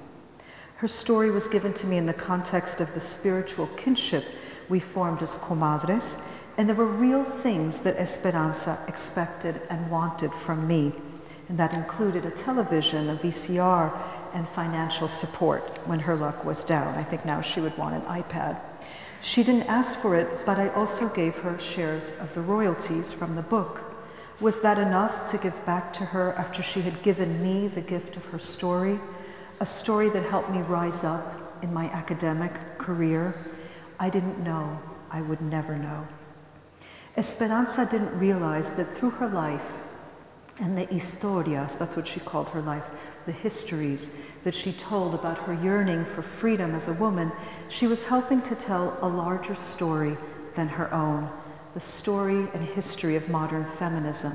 Speaker 1: Her story was given to me in the context of the spiritual kinship we formed as comadres, and there were real things that Esperanza expected and wanted from me, and that included a television, a VCR, and financial support when her luck was down. I think now she would want an iPad. She didn't ask for it, but I also gave her shares of the royalties from the book. Was that enough to give back to her after she had given me the gift of her story, a story that helped me rise up in my academic career? I didn't know. I would never know. Esperanza didn't realize that through her life and the historias, that's what she called her life, the histories that she told about her yearning for freedom as a woman, she was helping to tell a larger story than her own, the story and history of modern feminism.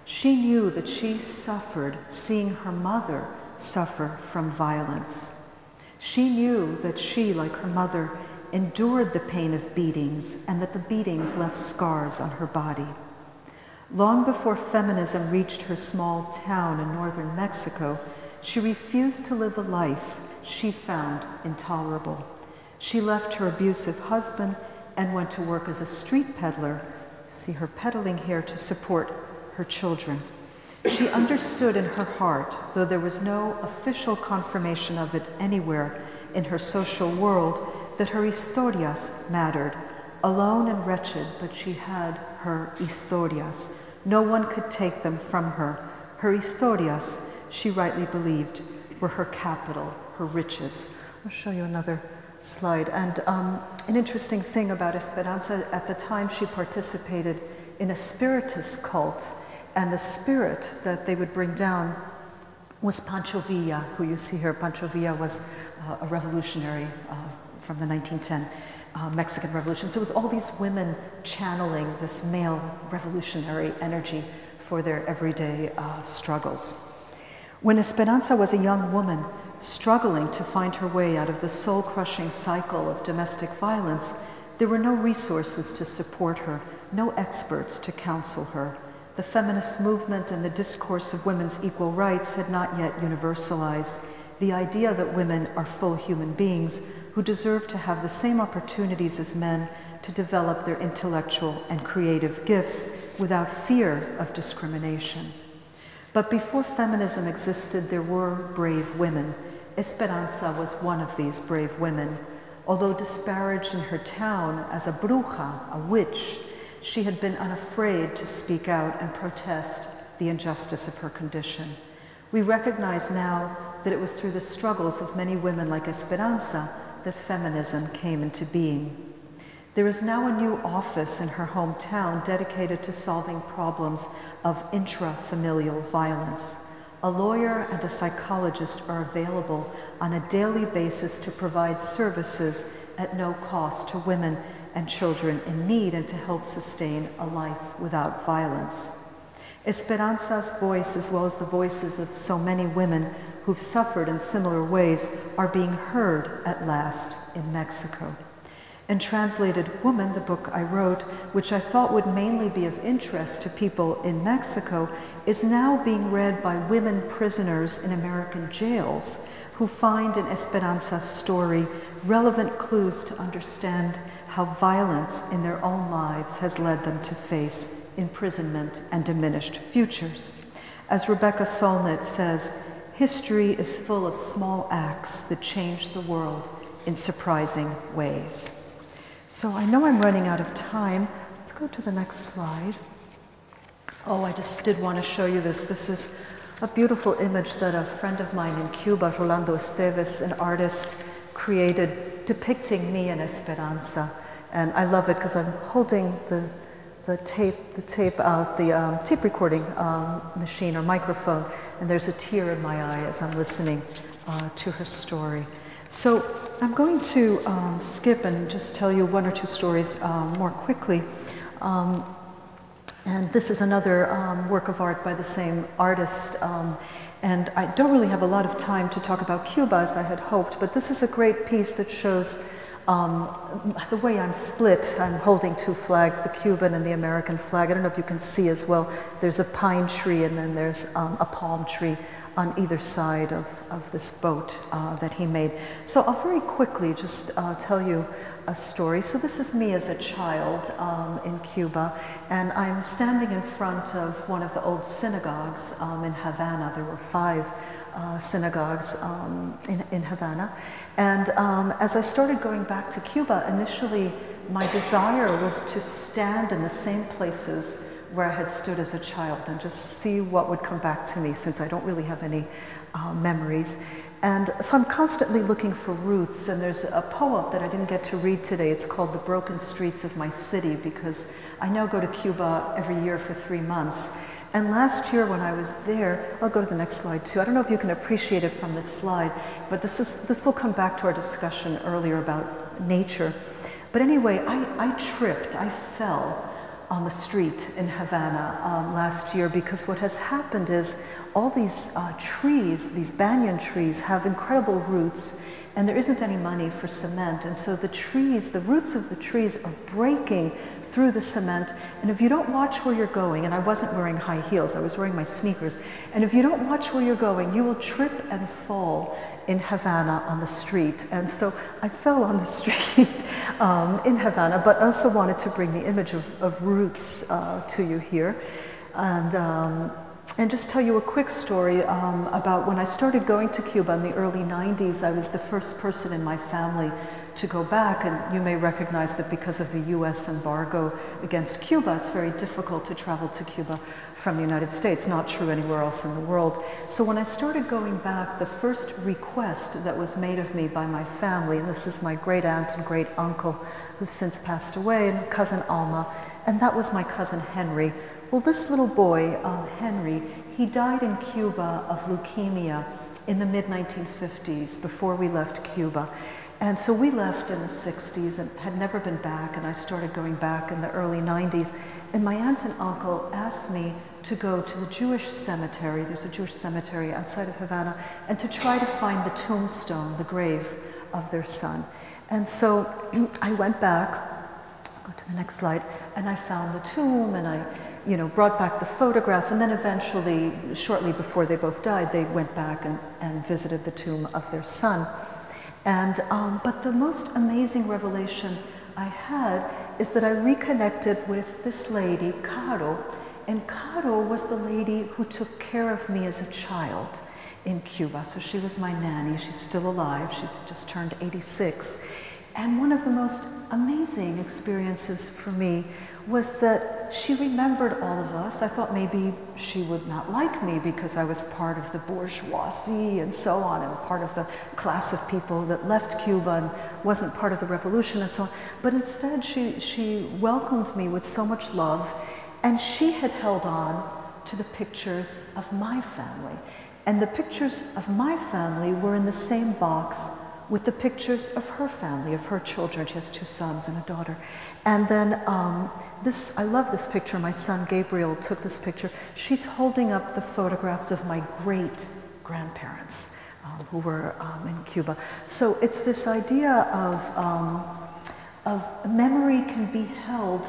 Speaker 1: She knew that she suffered seeing her mother suffer from violence. She knew that she, like her mother, endured the pain of beatings, and that the beatings left scars on her body. Long before feminism reached her small town in northern Mexico, she refused to live a life she found intolerable. She left her abusive husband and went to work as a street peddler, see her peddling here, to support her children. She understood in her heart, though there was no official confirmation of it anywhere in her social world, that her historias mattered. Alone and wretched, but she had her historias. No one could take them from her. Her historias, she rightly believed, were her capital, her riches. I'll show you another slide. And an interesting thing about Esperanza, at the time she participated in a spiritist cult, and the spirit that they would bring down was Pancho Villa, who you see here. Pancho Villa was a revolutionary from the 1910 Mexican Revolution. So it was all these women channeling this male revolutionary energy for their everyday struggles. When Esperanza was a young woman struggling to find her way out of the soul-crushing cycle of domestic violence, there were no resources to support her, no experts to counsel her. The feminist movement and the discourse of women's equal rights had not yet universalized the idea that women are full human beings who deserve to have the same opportunities as men to develop their intellectual and creative gifts without fear of discrimination. But before feminism existed, there were brave women. Esperanza was one of these brave women. Although disparaged in her town as a bruja, a witch, she had been unafraid to speak out and protest the injustice of her condition. We recognize now that it was through the struggles of many women like Esperanza that feminism came into being. There is now a new office in her hometown dedicated to solving problems of intrafamilial violence. A lawyer and a psychologist are available on a daily basis to provide services at no cost to women and children in need and to help sustain a life without violence. Esperanza's voice, as well as the voices of so many women who've suffered in similar ways, are being heard at last in Mexico. And translated Woman, the book I wrote, which I thought would mainly be of interest to people in Mexico, is now being read by women prisoners in American jails who find in Esperanza's story relevant clues to understand how violence in their own lives has led them to face imprisonment and diminished futures. As Rebecca Solnit says, history is full of small acts that change the world in surprising ways. So I know I'm running out of time. Let's go to the next slide. Oh, I just did want to show you this. This is a beautiful image that a friend of mine in Cuba, Rolando Esteves, an artist, created depicting me and Esperanza. And I love it because I'm holding the tape recording machine or microphone, and there's a tear in my eye as I'm listening to her story. So I'm going to skip and just tell you one or two stories more quickly. And this is another work of art by the same artist. And I don't really have a lot of time to talk about Cuba as I had hoped, but this is a great piece that shows the way I'm split. I'm holding two flags, the Cuban and the American flag. I don't know if you can see as well. There's a pine tree and then there's a palm tree on either side of this boat that he made. So I'll very quickly just tell you a story. So this is me as a child in Cuba, and I'm standing in front of one of the old synagogues in Havana. There were 5 synagogues in Havana. And as I started going back to Cuba, initially my desire was to stand in the same places where I had stood as a child and just see what would come back to me, since I don't really have any memories. And so I'm constantly looking for roots, and there's a poem that I didn't get to read today. It's called The Broken Streets of My City, because I now go to Cuba every year for 3 months. And last year when I was there, I'll go to the next slide too. I don't know if you can appreciate it from this slide, but this will come back to our discussion earlier about nature. But anyway, I tripped, I fell on the street in Havana last year, because what has happened is all these trees, these banyan trees, have incredible roots, and there isn't any money for cement. And so the trees, the roots of the trees are breaking through the cement. And if you don't watch where you're going, and I wasn't wearing high heels, I was wearing my sneakers, and if you don't watch where you're going, you will trip and fall in Havana on the street. And so I fell on the street in Havana, but also wanted to bring the image of roots to you here. And just tell you a quick story about when I started going to Cuba in the early 90s. I was the first person in my family to go back, and you may recognize that because of the US embargo against Cuba, it's very difficult to travel to Cuba from the United States, not true anywhere else in the world. So when I started going back, the first request that was made of me by my family, and this is my great aunt and great uncle who've since passed away, and cousin Alma, and that was my cousin Henry. Well, this little boy, Henry, he died in Cuba of leukemia in the mid-1950s, before we left Cuba. And so we left in the 60s and had never been back, and I started going back in the early 90s. And my aunt and uncle asked me to go to the Jewish cemetery, there's a Jewish cemetery outside of Havana, and to try to find the tombstone, the grave of their son. And so I went back, go to the next slide, and I found the tomb, and I brought back the photograph, and then eventually, shortly before they both died, they went back and visited the tomb of their son. And, but the most amazing revelation I had is that I reconnected with this lady, Caro, and Caro was the lady who took care of me as a child in Cuba. So she was my nanny. She's still alive. She's just turned 86. And one of the most amazing experiences for me was that she remembered all of us. I thought maybe she would not like me because I was part of the bourgeoisie and so on, and part of the class of people that left Cuba and wasn't part of the revolution and so on. But instead, she welcomed me with so much love, and she had held on to the pictures of my family. And the pictures of my family were in the same box with the pictures of her family, of her children. She has 2 sons and a daughter. And then I love this picture. My son Gabriel took this picture. She's holding up the photographs of my great-grandparents who were in Cuba. So it's this idea of memory can be held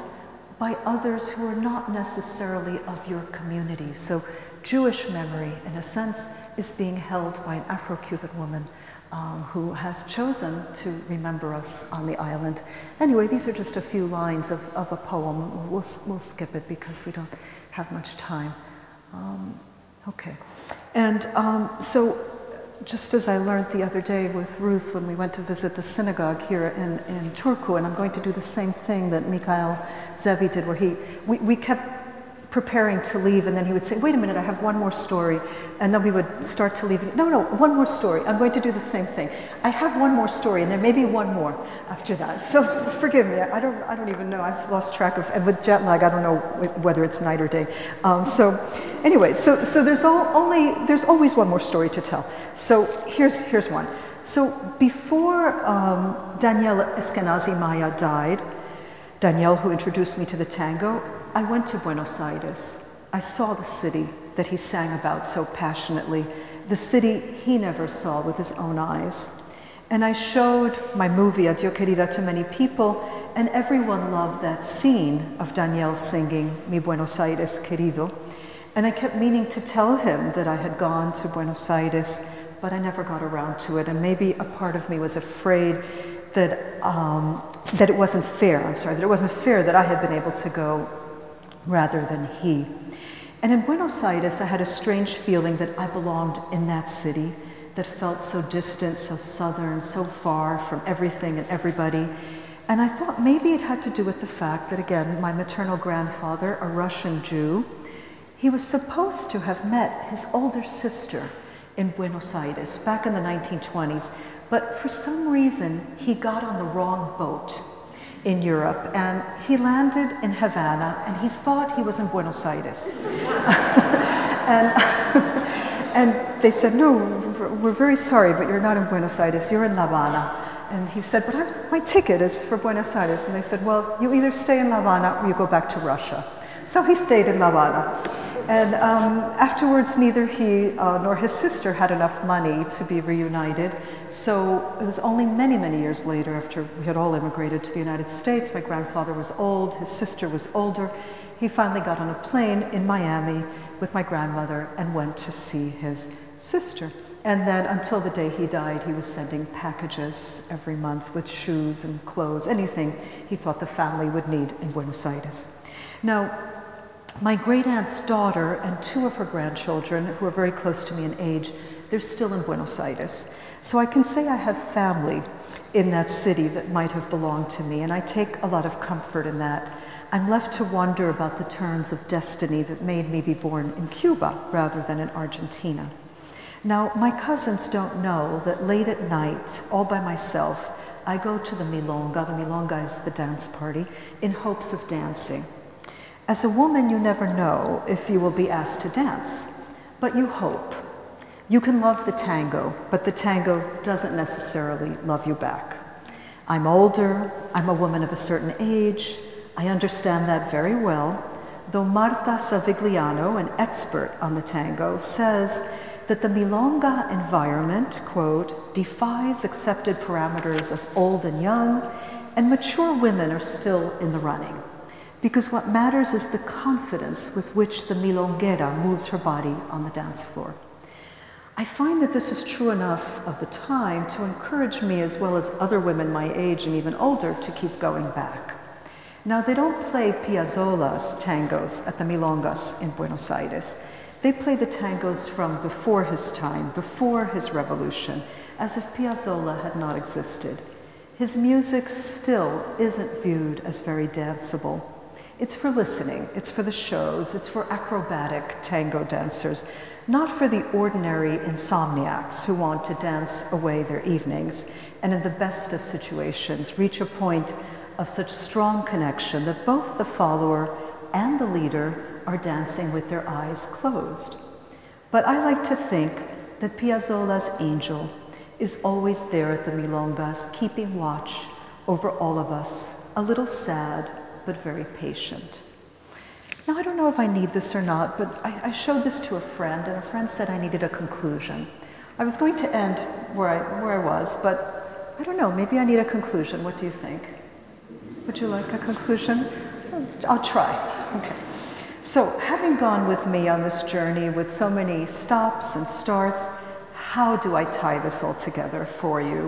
Speaker 1: by others who are not necessarily of your community. So Jewish memory, in a sense, is being held by an Afro-Cuban woman who has chosen to remember us on the island. Anyway, these are just a few lines of a poem. We'll skip it because we don't have much time. Okay. And so just as I learned the other day with Ruth when we went to visit the synagogue here in Turku, and I'm going to do the same thing that Mikhail Zevi did, where we kept preparing to leave, and then he would say, wait a minute, I have one more story. And then we would start to leave. No, one more story. I'm going to do the same thing. I have one more story, and there may be one more after that. So forgive me, I don't even know. I've lost track of, and with jet lag, I don't know whether it's night or day. So anyway, so there's always one more story to tell. So here's one. So before Daniel Eskenazi Maya died, Daniel, who introduced me to the tango, I went to Buenos Aires. I saw the city that he sang about so passionately, the city he never saw with his own eyes. And I showed my movie, Adiós Querida, to many people, and everyone loved that scene of Daniel singing Mi Buenos Aires Querido. And I kept meaning to tell him that I had gone to Buenos Aires, but I never got around to it. And maybe a part of me was afraid that it wasn't fair, that it wasn't fair that I had been able to go rather than he. And in Buenos Aires, I had a strange feeling that I belonged in that city that felt so distant, so southern, so far from everything and everybody. And I thought maybe it had to do with the fact that, again, my maternal grandfather, a Russian Jew, he was supposed to have met his older sister in Buenos Aires back in the 1920s, but for some reason, he got on the wrong boat in Europe, and he landed in Havana, and he thought he was in Buenos Aires. and they said, no, we're very sorry, but you're not in Buenos Aires, you're in La Habana. And he said, but my ticket is for Buenos Aires. And they said, well, you either stay in La Habana or you go back to Russia. So he stayed in La Habana. And afterwards, neither he nor his sister had enough money to be reunited. So it was only many, many years later, after we had all immigrated to the United States, my grandfather was old, his sister was older, he finally got on a plane in Miami with my grandmother and went to see his sister. And then until the day he died, he was sending packages every month with shoes and clothes, anything he thought the family would need in Buenos Aires. Now, my great-aunt's daughter and 2 of her grandchildren, who are very close to me in age, they're still in Buenos Aires. So I can say I have family in that city that might have belonged to me, and I take a lot of comfort in that. I'm left to wonder about the turns of destiny that made me be born in Cuba rather than in Argentina. Now, my cousins don't know that late at night, all by myself, I go to the Milonga. The Milonga is the dance party, in hopes of dancing. As a woman, you never know if you will be asked to dance, but you hope. You can love the tango, but the tango doesn't necessarily love you back. I'm older, I'm a woman of a certain age, I understand that very well, though Marta Savigliano, an expert on the tango, says that the Milonga environment, quote, defies accepted parameters of old and young, and mature women are still in the running. Because what matters is the confidence with which the milonguera moves her body on the dance floor. I find that this is true enough of the time to encourage me, as well as other women my age and even older, to keep going back. Now, they don't play Piazzolla's tangos at the Milongas in Buenos Aires. They play the tangos from before his time, before his revolution, as if Piazzolla had not existed. His music still isn't viewed as very danceable. It's for listening, it's for the shows, it's for acrobatic tango dancers, not for the ordinary insomniacs who want to dance away their evenings and in the best of situations reach a point of such strong connection that both the follower and the leader are dancing with their eyes closed. But I like to think that Piazzolla's angel is always there at the milongas, keeping watch over all of us, a little sad, but very patient. Now, I don't know if I need this or not, but I showed this to a friend, and a friend said I needed a conclusion. I was going to end where I was, but I don't know, maybe I need a conclusion. What do you think? Would you like a conclusion? I'll try. Okay. So, having gone with me on this journey with so many stops and starts, how do I tie this all together for you?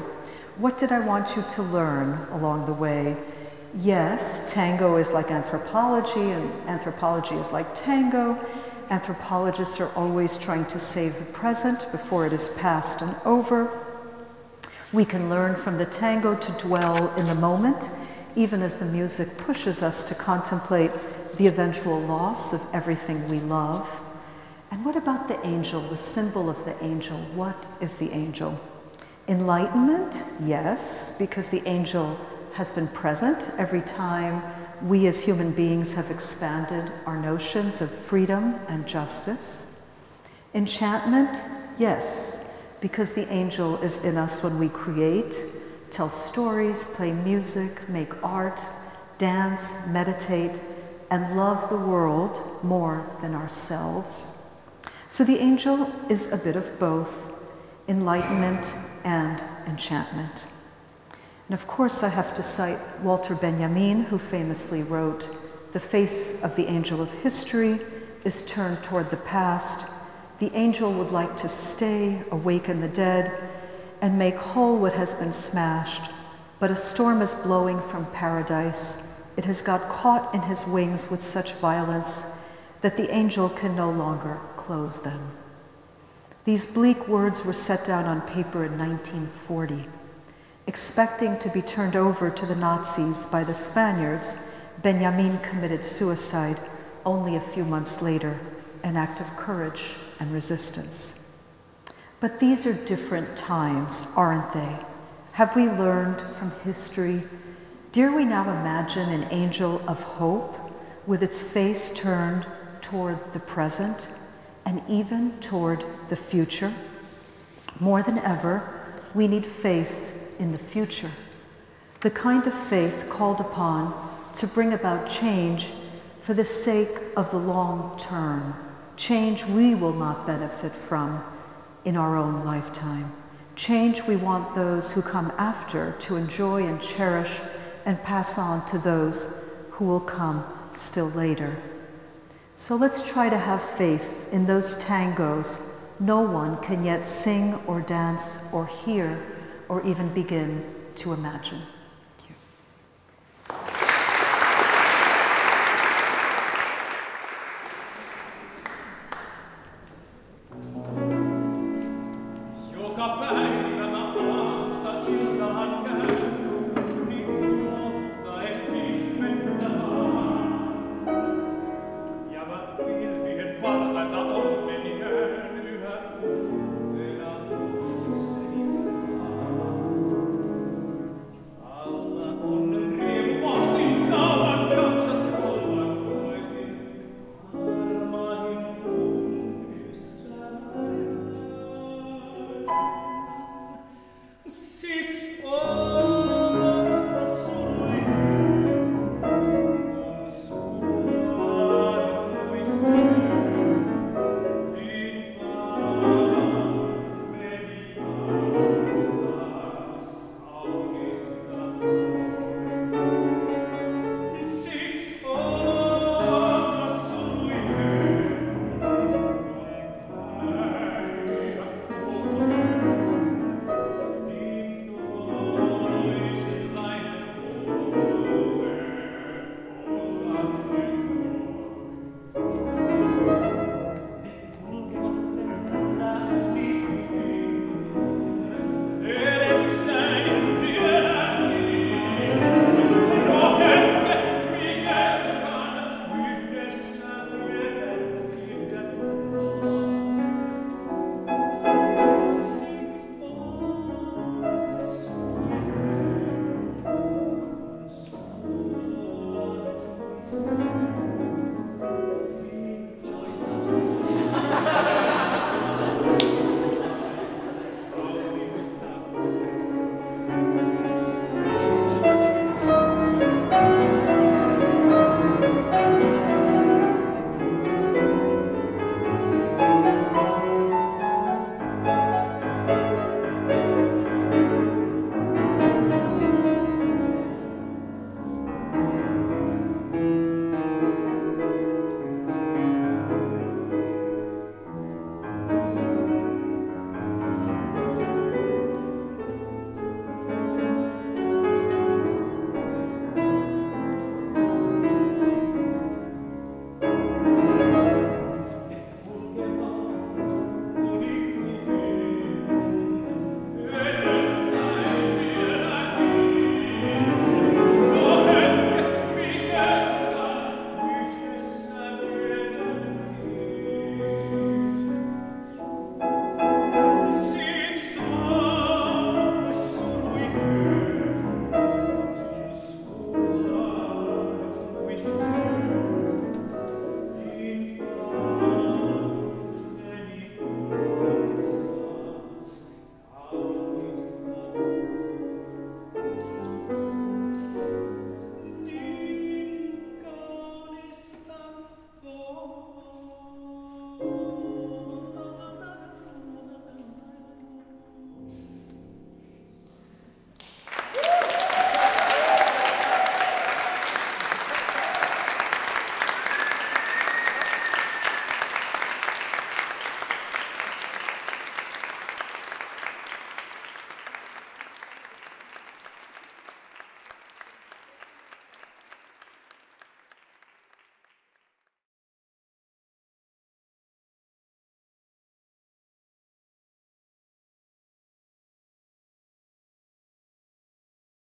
Speaker 1: What did I want you to learn along the way? Yes, tango is like anthropology, and anthropology is like tango. Anthropologists are always trying to save the present before it is past and over. We can learn from the tango to dwell in the moment, even as the music pushes us to contemplate the eventual loss of everything we love. And what about the angel, the symbol of the angel? What is the angel? Enlightenment? Yes, because the angel has been present every time we as human beings have expanded our notions of freedom and justice. Enchantment? Yes, because the angel is in us when we create, tell stories, play music, make art, dance, meditate, and love the world more than ourselves. So the angel is a bit of both, enlightenment and enchantment. And of course, I have to cite Walter Benjamin, who famously wrote, "The face of the angel of history is turned toward the past. The angel would like to stay, awaken the dead, and make whole what has been smashed. But a storm is blowing from paradise. It has got caught in his wings with such violence that the angel can no longer close them." These bleak words were set down on paper in 1940. Expecting to be turned over to the Nazis by the Spaniards, Benjamin committed suicide only a few months later, an act of courage and resistance. But these are different times, aren't they? Have we learned from history? Dare we now imagine an angel of hope with its face turned toward the present and even toward the future? More than ever, we need faith in the future, the kind of faith called upon to bring about change for the sake of the long term, change we will not benefit from in our own lifetime, change we want those who come after to enjoy and cherish and pass on to those who will come still later. So let's try to have faith in those tangos no one can yet sing or dance or hear or even begin to imagine.